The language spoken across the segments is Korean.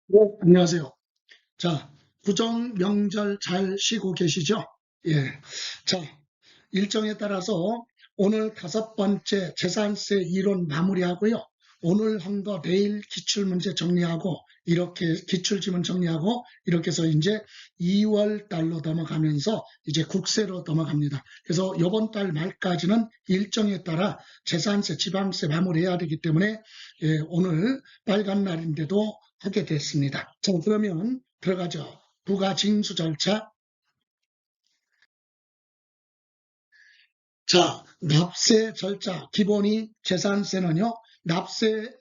네, 안녕하세요. 자, 구정 명절 잘 쉬고 계시죠? 예. 자, 일정에 따라서 오늘 다섯 번째 재산세 이론 마무리하고요. 오늘 한 거 내일 기출문제 정리하고, 이렇게 기출지문 정리하고, 이렇게 해서 이제 2월 달로 넘어가면서 이제 국세로 넘어갑니다. 그래서 이번 달 말까지는 일정에 따라 재산세, 지방세 마무리해야 되기 때문에 오늘 빨간 날인데도 하게 됐습니다. 자, 그러면 들어가죠. 부가징수 절차. 자, 납세 절차. 기본이 재산세는요, 납세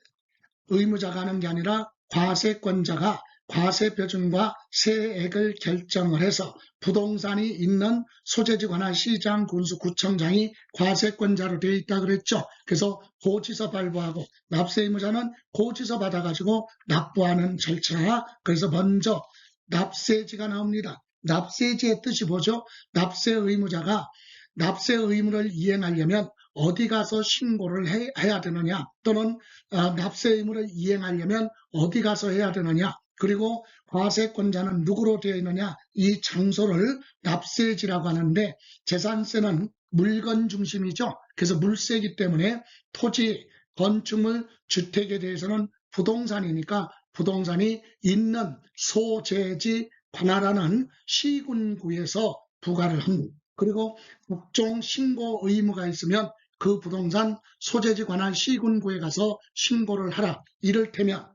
의무자가 하는 게 아니라 과세권자가 과세표준과 세액을 결정을 해서 부동산이 있는 소재지 관할 시장 군수 구청장이 과세권자로 되어 있다 그랬죠. 그래서 고지서 발부하고 납세 의무자는 고지서 받아가지고 납부하는 절차. 그래서 먼저 납세지가 나옵니다. 납세지의 뜻이 뭐죠? 납세 의무자가 납세 의무를 이행하려면 어디 가서 신고를 해야 되느냐, 또는 납세 의무를 이행하려면 어디 가서 해야 되느냐, 그리고 과세권자는 누구로 되어 있느냐, 이 장소를 납세지라고 하는데, 재산세는 물건 중심이죠. 그래서 물세이기 때문에 토지, 건축물, 주택에 대해서는 부동산이니까 부동산이 있는 소재지 관할하는 시군구에서 부과를 합니다. 그리고 국종 신고 의무가 있으면 그 부동산 소재지 관할 시군구에 가서 신고를 하라. 이를테면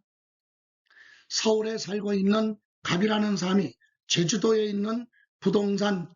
서울에 살고 있는 갑이라는 사람이 제주도에 있는 부동산,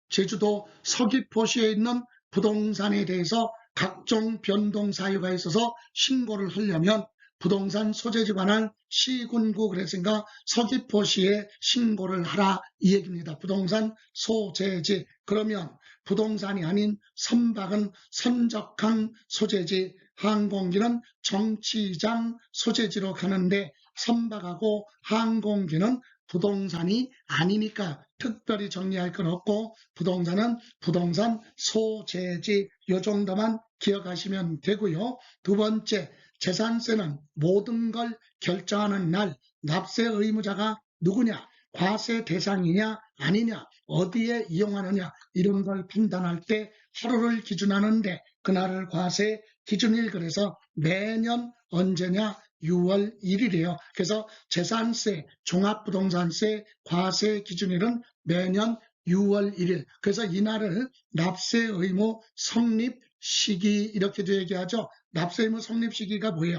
제주도 서귀포시에 있는 부동산에 대해서 각종 변동 사유가 있어서 신고를 하려면 부동산 소재지 관할 시군구, 그랬으니까 서귀포시에 신고를 하라 이 얘기입니다. 부동산 소재지. 그러면 부동산이 아닌 선박은 선적한 소재지, 항공기는 정치장 소재지로 가는데 선박하고 항공기는 부동산이 아니니까 특별히 정리할 건 없고, 부동산은 부동산 소재지, 요 정도만 기억하시면 되고요. 두 번째, 재산세는 모든 걸 결정하는 날 납세 의무자가 누구냐, 과세 대상이냐 아니냐, 어디에 이용하느냐, 이런 걸 판단할 때 하루를 기준하는데 그날을 과세 기준일. 그래서 매년 언제냐, 6월 1일이에요. 그래서 재산세, 종합부동산세 과세 기준일은 매년 6월 1일. 그래서 이날을 납세 의무 성립 시기 이렇게도 얘기하죠. 납세 의무 성립 시기가 뭐예요?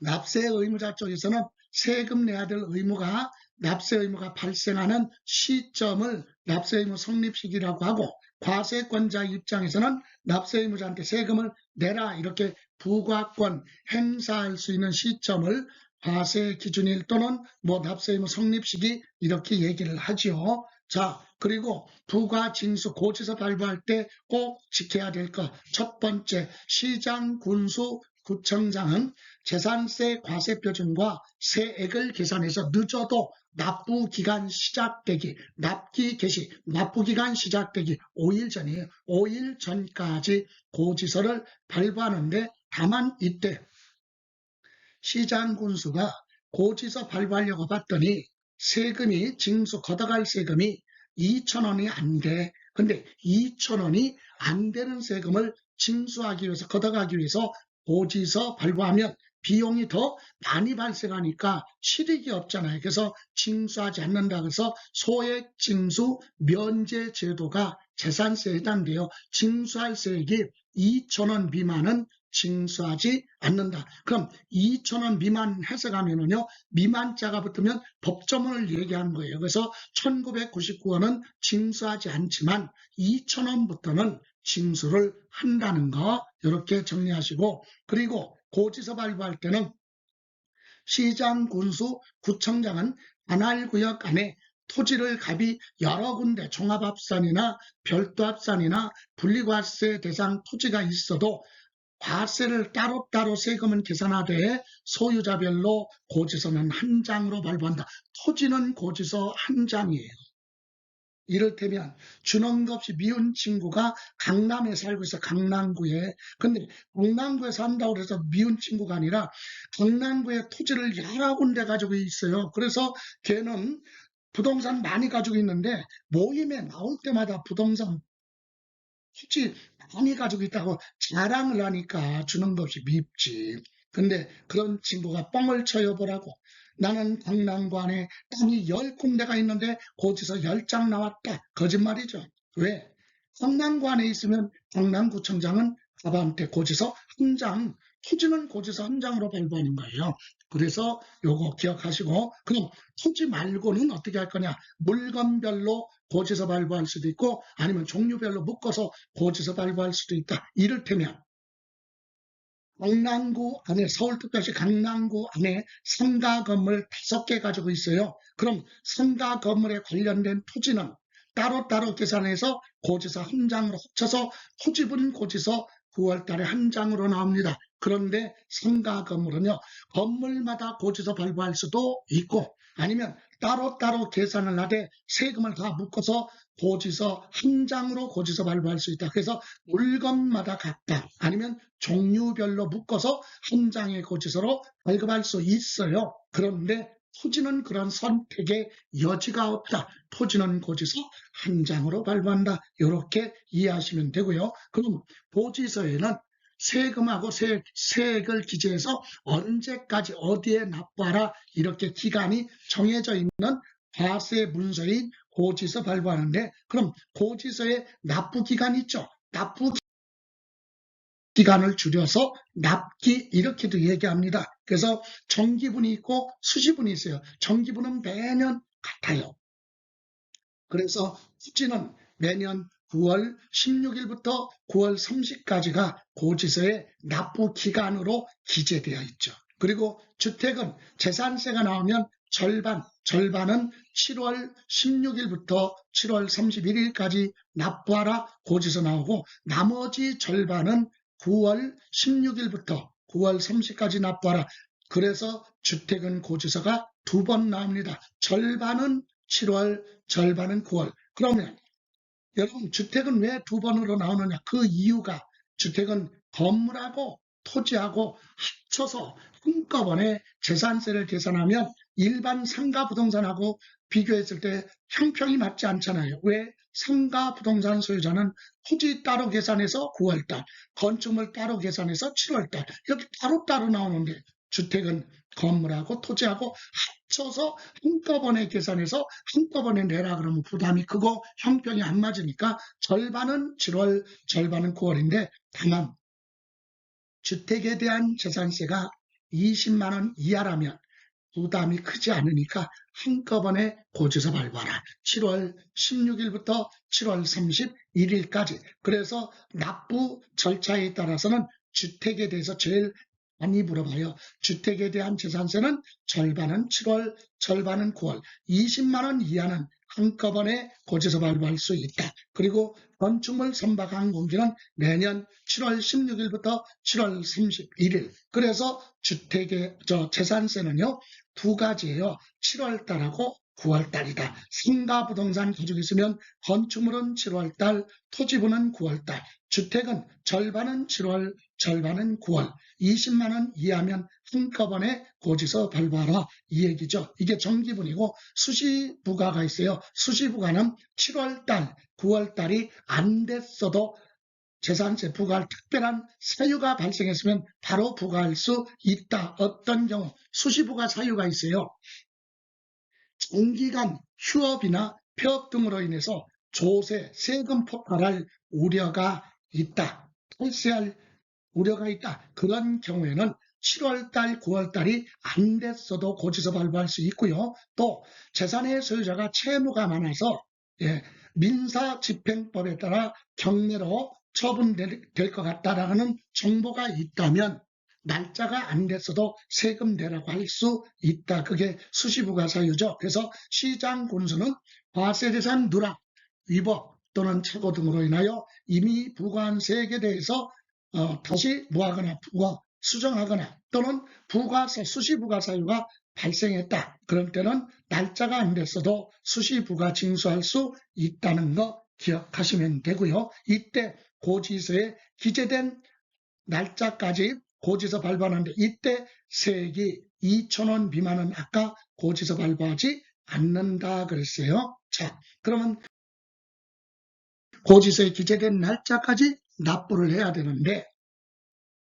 납세 의무자 쪽에서는 세금 내야 될 의무가, 납세 의무가 발생하는 시점을 납세 의무 성립 시기라고 하고, 과세권자 입장에서는 납세 의무자한테 세금을 내라 이렇게 부과권 행사할 수 있는 시점을 과세 기준일 또는 뭐 납세 의무 성립 시기 이렇게 얘기를 하죠. 자, 그리고 부과징수 고지서 발부할 때 꼭 지켜야 될 것. 첫 번째, 시장 군수 구청장은 재산세 과세표준과 세액을 계산해서 늦어도 납부기간 시작되기, 납기 개시, 납부기간 시작되기 5일 전이에요. 5일 전까지 고지서를 발부하는데, 다만 이때 시장 군수가 고지서 발부하려고 봤더니 세금이 징수 걷어갈 세금이 2,000원이 안 돼. 근데 2,000원이 안 되는 세금을 징수하기 위해서, 걷어가기 위해서 고지서 발부하면 비용이 더 많이 발생하니까 실익이 없잖아요. 그래서 징수하지 않는다. 그래서 소액 징수 면제 제도가 재산세에 해당돼요. 징수할 세액이 2,000원 미만은 징수하지 않는다. 그럼 2,000원 미만 해석하면은요, 미만자가 붙으면 법조문을 얘기하는 거예요. 그래서 1999원은 징수하지 않지만 2,000원부터는 징수를 한다는 거, 이렇게 정리하시고, 그리고 고지서 발부할 때는 시장, 군수, 구청장은 관할구역 안에 토지를 갑이 여러 군데 종합합산이나 별도합산이나 분리과세 대상 토지가 있어도 과세를 따로따로 세금은 계산하되 소유자별로 고지서는 한 장으로 발부한다. 토지는 고지서 한 장이에요. 이를테면 준원도 없이 미운 친구가 강남에 살고 있어, 강남구에. 근데 강남구에 산다고 해서 미운 친구가 아니라 강남구에 토지를 여러 군데 가지고 있어요. 그래서 걔는 부동산 많이 가지고 있는데 모임에 나올 때마다 부동산 토지 많이 가지고 있다고 자랑을 하니까 준원도 없이 밉지. 근데 그런 친구가 뻥을 쳐여보라고. 나는 강남구 안에 땅이 10군데가 있는데 거기서 10장 나왔다. 거짓말이죠. 왜? 강남구 안에 있으면 강남구청장은 가방한테 고지서 한 장, 토지는 고지서 한 장으로 발부하는 거예요. 그래서 요거 기억하시고, 그럼 토지 말고는 어떻게 할 거냐? 물건별로 고지서 발부할 수도 있고 아니면 종류별로 묶어서 고지서 발부할 수도 있다. 이를테면 강남구 안에, 서울특별시 강남구 안에 상가 건물 5개 가지고 있어요. 그럼 상가 건물에 관련된 토지는 따로따로 계산해서 고지서 한 장으로 합쳐서 토지분 고지서 9월 달에 한 장으로 나옵니다. 그런데 상가 건물은요, 건물마다 고지서 발부할 수도 있고 아니면 따로따로 계산을 하되 세금을 다 묶어서 고지서 한 장으로 고지서 발부할 수 있다. 그래서 물건마다 각각 아니면 종류별로 묶어서 한 장의 고지서로 발급할 수 있어요. 그런데 토지는 그런 선택의 여지가 없다. 토지는 고지서 한 장으로 발부한다. 이렇게 이해하시면 되고요. 그럼 고지서에는 세금하고 세액을 기재해서 언제까지 어디에 납부하라 이렇게 기간이 정해져 있는 과세 문서인 고지서 발부하는데, 그럼 고지서에 납부 기간이 있죠. 납부 기간을 줄여서 납기 이렇게도 얘기합니다. 그래서 정기분이 있고 수시분이 있어요. 정기분은 매년 같아요. 그래서 수지는 매년 9월 16일부터 9월 30일까지가 고지서의 납부 기간으로 기재되어 있죠. 그리고 주택은 재산세가 나오면 절반은 7월 16일부터 7월 31일까지 납부하라 고지서 나오고 나머지 절반은 9월 16일부터 9월 30일까지 납부하라. 그래서 주택은 고지서가 2번 나옵니다. 절반은 7월, 절반은 9월. 그러면 여러분 주택은 왜 2번으로 나오느냐? 그 이유가 주택은 건물하고 토지하고 합쳐서 한꺼번에 재산세를 계산하면 일반 상가 부동산하고 비교했을 때 형평이 맞지 않잖아요. 왜? 상가 부동산 소유자는 토지 따로 계산해서 9월달, 건축물 따로 계산해서 7월달 이렇게 따로따로 나오는데 주택은 건물하고 토지하고 합쳐서 한꺼번에 계산해서 한꺼번에 내라 그러면 부담이 크고 형평이 안 맞으니까 절반은 7월, 절반은 9월인데 다만 주택에 대한 재산세가 20만 원 이하라면 부담이 크지 않으니까 한꺼번에 고지서 발부하라. 7월 16일부터 7월 31일까지. 그래서 납부 절차에 따라서는 주택에 대해서 제일 많이 물어봐요. 주택에 대한 재산세는 절반은 7월, 절반은 9월, 20만 원 이하는 한꺼번에 고지서 발부할 수 있다. 그리고 건축물 선박 공기는 매년 7월 16일부터 7월 31일. 그래서 주택의 재산세는요, 두 가지예요. 7월달하고 9월달이다. 상가 부동산 가지고 있으면 건축물은 7월달, 토지분은 9월달, 주택은 절반은 7월, 절반은 9월, 20만 원 이하면 한꺼번에 고지서 발부하라 이 얘기죠. 이게 정기분이고 수시부가가 있어요. 수시부가는 7월달, 9월달이 안 됐어도 재산세 부과할 특별한 사유가 발생했으면 바로 부과할 수 있다. 어떤 경우 수시부가 사유가 있어요. 장기간 휴업이나 폐업 등으로 인해서 조세, 세금 폭발할 우려가 있다. 탈세할 우려가 있다. 그런 경우에는 7월달, 9월달이 안 됐어도 고지서 발부할 수 있고요. 또 재산의 소유자가 채무가 많아서 민사집행법에 따라 경매로 처분될 것 같다라는 정보가 있다면 날짜가 안 됐어도 세금 내라고 할 수 있다. 그게 수시부가 사유죠. 그래서 시장 군수는 과세재산 누락, 위법 또는 착오 등으로 인하여 이미 부과한 세액에 대해서 다시 뭐하거나 수정하거나 또는 수시부가 사유가 발생했다. 그럴 때는 날짜가 안 됐어도 수시부가 징수할 수 있다는 거 기억하시면 되고요. 이때 고지서에 기재된 날짜까지 고지서 발부하는데 이때 세액이 2,000원 미만은 아까 고지서 발부하지 않는다 그랬어요. 자, 그러면 고지서에 기재된 날짜까지 납부를 해야 되는데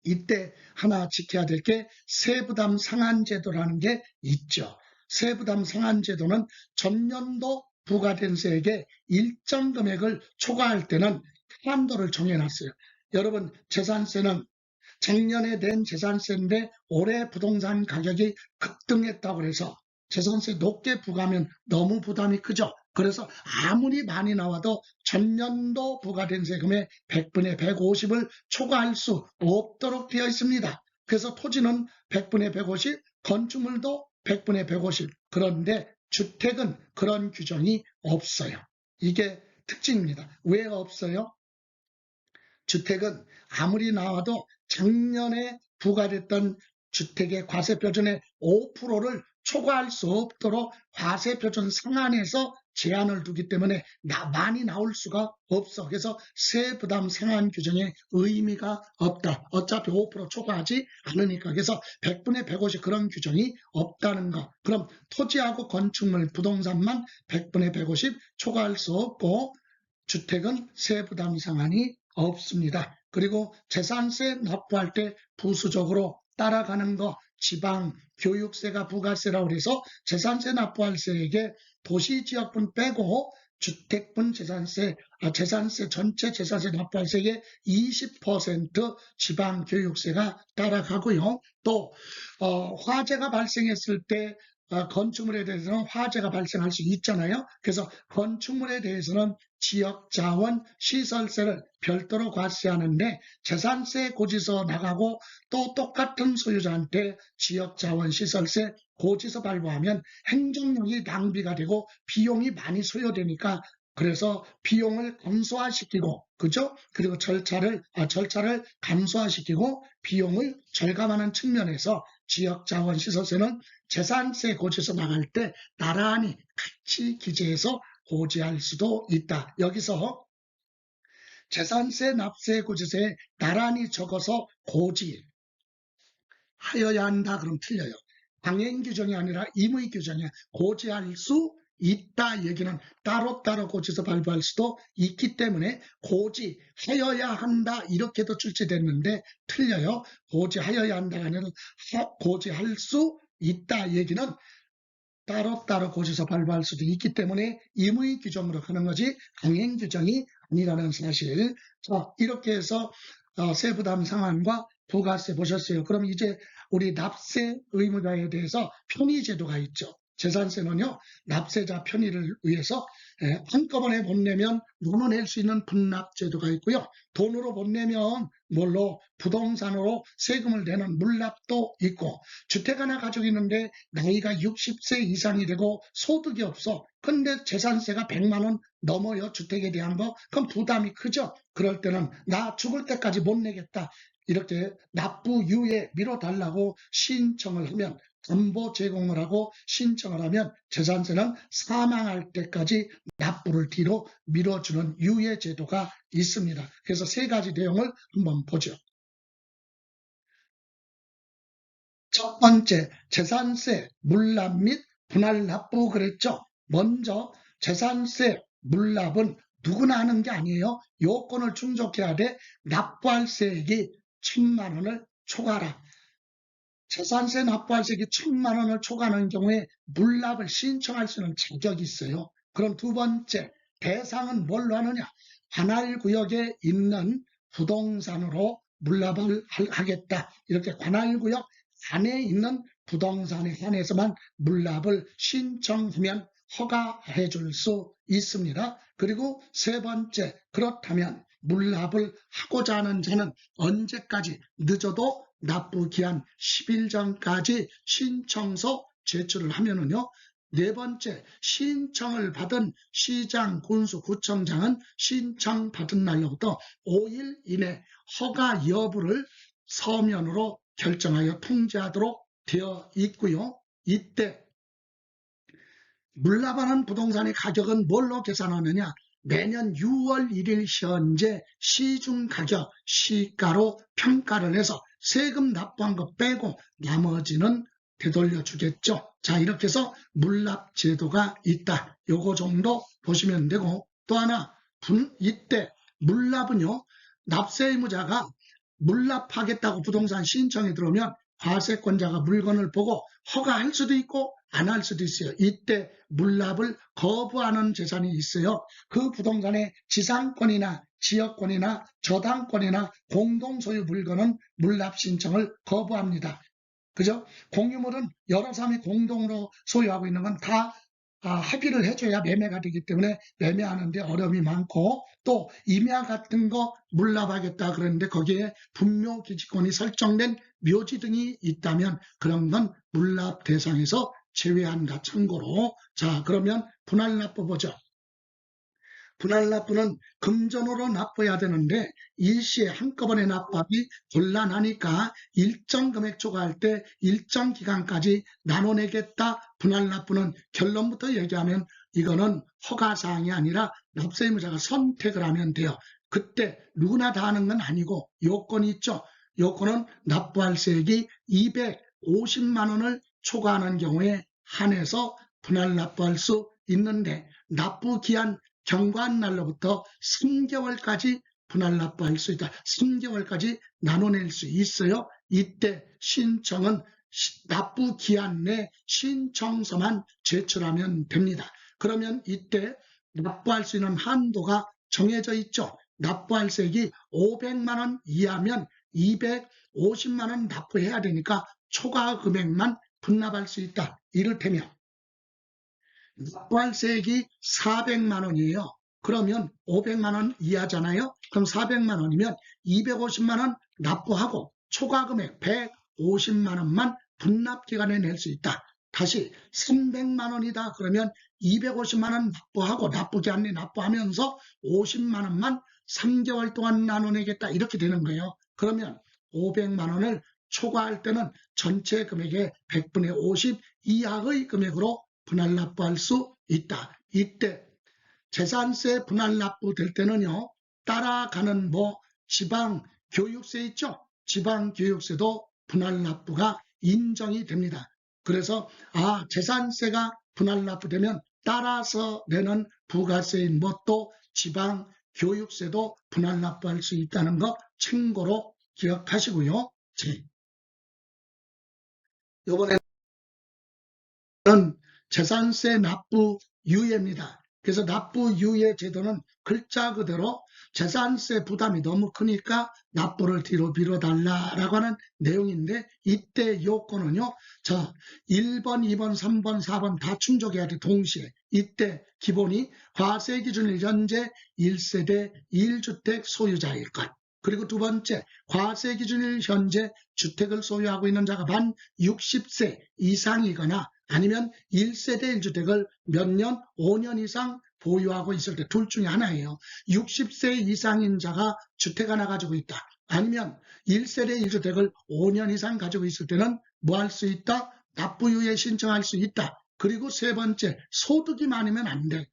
이때 하나 지켜야 될 게 세부담 상한제도라는 게 있죠. 세부담 상한제도는 전년도 부과된 세액의 일정 금액을 초과할 때는 한도를 정해놨어요. 여러분 재산세는 작년에 낸 재산세인데 올해 부동산 가격이 급등했다고 해서 재산세 높게 부과하면 너무 부담이 크죠. 그래서 아무리 많이 나와도 전년도 부과된 세금의 100분의 150을 초과할 수 없도록 되어 있습니다. 그래서 토지는 100분의 150, 건축물도 100분의 150. 그런데 주택은 그런 규정이 없어요. 이게 특징입니다. 왜 없어요? 주택은 아무리 나와도 작년에 부과됐던 주택의 과세표준의 5%를 초과할 수 없도록 과세표준 상한에서 제한을 두기 때문에 많이 나올 수가 없어. 그래서 세부담 상한 규정에 의미가 없다. 어차피 5% 초과하지 않으니까. 그래서 100분의 150 그런 규정이 없다는 거. 그럼 토지하고 건축물, 부동산만 100분의 150 초과할 수 없고 주택은 세부담 상한이 없습니다. 그리고 재산세 납부할 때 부수적으로 따라가는 거 지방 교육세가 부가세라고 해서 재산세 납부할 세액에 도시지역분 빼고 주택분 재산세, 전체 재산세 납부할 세액의 20% 지방 교육세가 따라가고요. 또 화재가 발생했을 때 건축물에 대해서는 화재가 발생할 수 있잖아요. 그래서 건축물에 대해서는 지역자원 시설세를 별도로 과세하는데 재산세 고지서 나가고 또 똑같은 소유자한테 지역자원 시설세 고지서 발부하면 행정력이 낭비가 되고 비용이 많이 소요되니까 그래서 비용을 감소화시키고 그죠? 그리고 절차를 감소화시키고 비용을 절감하는 측면에서 지역자원시설세는 재산세 고지서 나갈 때 나란히 같이 기재해서 고지할 수도 있다. 여기서 재산세 납세 고지서에 나란히 적어서 고지하여야 한다 그럼 틀려요. 강행 규정이 아니라 임의 규정이야. 고지할 수 있다 얘기는 따로따로 고지서 발부할 수도 있기 때문에 고지하여야 한다 이렇게도 출제됐는데 틀려요. 고지하여야 한다가 아니라 고지할 수 있다 얘기는 따로따로 고지서 발부할 수도 있기 때문에 임의 규정으로 하는 거지 강행 규정이 아니라는 사실. 자, 이렇게 해서 세부담 상한과 부가세 보셨어요. 그럼 이제 우리 납세 의무자에 대해서 편의제도가 있죠. 재산세는요, 납세자 편의를 위해서 한꺼번에 못 내면 나눠낼 수 있는 분납제도가 있고요. 돈으로 못 내면 뭘로 부동산으로 세금을 내는 물납도 있고 주택 하나 가지고 있는데 나이가 60세 이상이 되고 소득이 없어. 근데 재산세가 100만 원 넘어요. 주택에 대한 거. 그럼 부담이 크죠. 그럴 때는 나 죽을 때까지 못 내겠다. 이렇게 납부 유예 미뤄달라고 신청을 하면 담보 제공을 하고 신청을 하면 재산세는 사망할 때까지 납부를 뒤로 미뤄주는 유예 제도가 있습니다. 그래서 세 가지 내용을 한번 보죠. 첫 번째, 재산세 물납 및 분할 납부 그랬죠. 먼저 재산세 물납은 누구나 하는 게 아니에요. 요건을 충족해야 돼. 납부할 세액이 1,000만 원을 초과하라. 재산세 납부할 세액이 1,000만 원을 초과하는 경우에 물납을 신청할 수 있는 자격이 있어요. 그럼 두 번째, 대상은 뭘로 하느냐? 관할구역에 있는 부동산으로 물납을 하겠다. 이렇게 관할구역 안에 있는 부동산에 한해서만 물납을 신청하면 허가해 줄 수 있습니다. 그리고 세 번째, 그렇다면 물납을 하고자 하는 자는 언제까지 늦어도 납부 기한 10일 전까지 신청서 제출을 하면은요. 네 번째, 신청을 받은 시장, 군수, 구청장은 신청받은 날로부터 5일 이내 허가 여부를 서면으로 결정하여 통지하도록 되어 있고요. 이때 물납하는 부동산의 가격은 뭘로 계산하느냐? 매년 6월 1일 현재 시중가격, 시가로 평가를 해서 세금 납부한 거 빼고 나머지는 되돌려 주겠죠. 자, 이렇게 해서 물납 제도가 있다. 요거 정도 보시면 되고, 또 하나 이때 물납은요, 납세 의무자가 물납하겠다고 부동산 신청이 들어오면 과세권자가 물건을 보고 허가할 수도 있고 안 할 수도 있어요. 이때 물납을 거부하는 재산이 있어요. 그 부동산의 지상권이나 지역권이나 저당권이나 공동소유 물건은 물납 신청을 거부합니다. 그죠? 공유물은 여러 사람이 공동으로 소유하고 있는 건 다 합의를 해줘야 매매가 되기 때문에 매매하는데 어려움이 많고, 또 임야 같은 거 물납하겠다 그러는데 거기에 분묘기지권이 설정된 묘지 등이 있다면 그런 건 물납 대상에서 제외한다. 참고로. 자, 그러면 분할납부 보죠. 분할납부는 금전으로 납부해야 되는데 일시에 한꺼번에 납부하기 곤란하니까 일정 금액 초과할 때 일정 기간까지 나눠내겠다. 분할납부는 결론부터 얘기하면 이거는 허가사항이 아니라 납세의무자가 선택을 하면 돼요. 그때 누구나 다 하는 건 아니고 요건이 있죠. 요건은 납부할 세액이 250만 원을 초과하는 경우에 한해서 분할납부할 수 있는데, 납부기한 경과한 날로부터 3개월까지 분할납부할 수 있다. 3개월까지 나눠낼 수 있어요. 이때 신청은 납부기한 내 신청서만 제출하면 됩니다. 그러면 이때 납부할 수 있는 한도가 정해져 있죠. 납부할 세액이 500만 원 이하면 250만 원 납부해야 되니까 초과 금액만 분납할 수 있다. 이를테면 납부할 세액이 400만 원이에요. 그러면 500만 원 이하잖아요. 그럼 400만 원이면 250만 원 납부하고 초과 금액 150만 원만 분납 기간에 낼 수 있다. 다시 300만 원이다 그러면 250만 원 납부하고 납부기한에 납부하면서 50만 원만 3개월 동안 나눠내겠다. 이렇게 되는 거예요. 그러면 500만 원을 초과할 때는 전체 금액의 100분의 50 이하의 금액으로 분할납부할 수 있다. 이때 재산세 분할납부 될 때는요, 따라가는 지방교육세 있죠? 지방교육세도 분할납부가 인정이 됩니다. 그래서 재산세가 분할납부되면 따라서 내는 부가세인 또 지방교육세도 분할납부할 수 있다는 거 참고로 기억하시고요. 이번에는 재산세 납부 유예입니다. 그래서 납부 유예 제도는 글자 그대로 재산세 부담이 너무 크니까 납부를 뒤로 미뤄달라라고 하는 내용인데, 이때 요건은요, 1번, 2번, 3번, 4번 다 충족해야 돼. 동시에. 이때 기본이 과세 기준일 현재 1세대 1주택 소유자일 것. 그리고 두 번째, 과세 기준일 현재 주택을 소유하고 있는 자가 만 60세 이상이거나 아니면 1세대 1주택을 몇 년, 5년 이상 보유하고 있을 때 둘 중에 하나예요. 60세 이상인 자가 주택 하나 가지고 있다. 아니면 1세대 1주택을 5년 이상 가지고 있을 때는 뭐 할 수 있다? 납부유예 신청할 수 있다. 그리고 세 번째, 소득이 많으면 안 돼.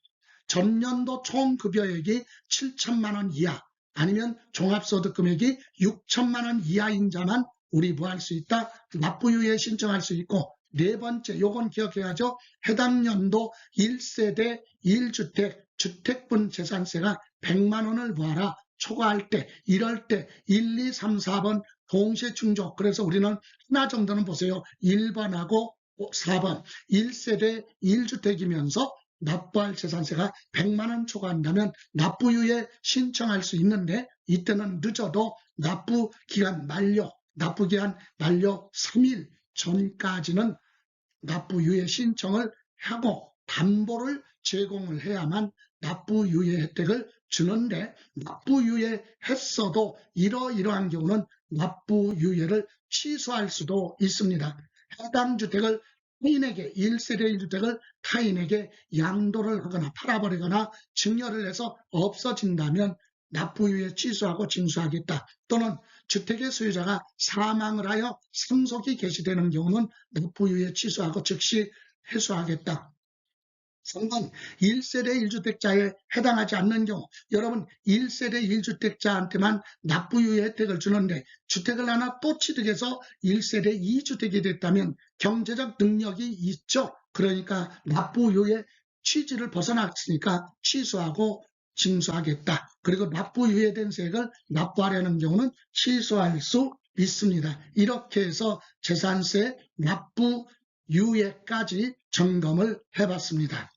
전년도 총급여액이 7천만 원 이하 아니면 종합소득 금액이 6천만 원 이하인 자만 우리 뭐 할 수 있다? 납부유예 신청할 수 있고, 네 번째, 요건 기억해야죠. 해당 연도 1세대 1주택 주택분 재산세가 100만 원을 뭐하라? 초과할 때, 이럴 때 1, 2, 3, 4번 동시에 충족. 그래서 우리는 하나 정도는 보세요. 1번하고 4번 1세대 1주택이면서 납부할 재산세가 100만 원 초과한다면 납부유예 신청할 수 있는데, 이때는 늦어도 납부기간 만료 3일 전까지는 납부유예 신청을 하고 담보를 제공을 해야만 납부유예 혜택을 주는데, 납부유예 했어도 이러이러한 경우는 납부유예를 취소할 수도 있습니다. 해당 주택을 타인에게 1세대 1주택을 타인에게 양도를 하거나 팔아버리거나 증여를 해서 없어진다면 납부유예 취소하고 징수하겠다. 또는 주택의 소유자가 사망을 하여 상속이 개시되는 경우는 납부유예 취소하고 즉시 회수하겠다. 3번 1세대 1주택자에 해당하지 않는 경우, 여러분 1세대 1주택자한테만 납부유예 혜택을 주는데 주택을 하나 또 취득해서 1세대 2주택이 됐다면 경제적 능력이 있죠. 그러니까 납부유예 취지를 벗어났으니까 취소하고 징수하겠다. 그리고 납부유예된 세액을 납부하려는 경우는 취소할 수 있습니다. 이렇게 해서 재산세 납부유예까지 점검을 해봤습니다.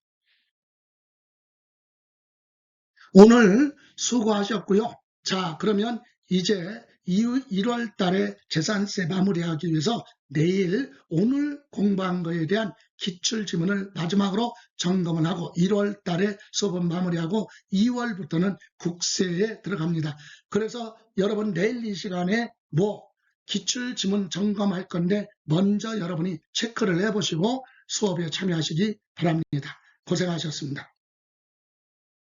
오늘 수고하셨고요. 자, 그러면 이제 1월 달에 재산세 마무리하기 위해서 내일 오늘 공부한 거에 대한 기출지문을 마지막으로 점검을 하고 1월 달에 수업은 마무리하고 2월부터는 국세에 들어갑니다. 그래서 여러분 내일 이 시간에 기출지문 점검할 건데 먼저 여러분이 체크를 해보시고 수업에 참여하시기 바랍니다. 고생하셨습니다.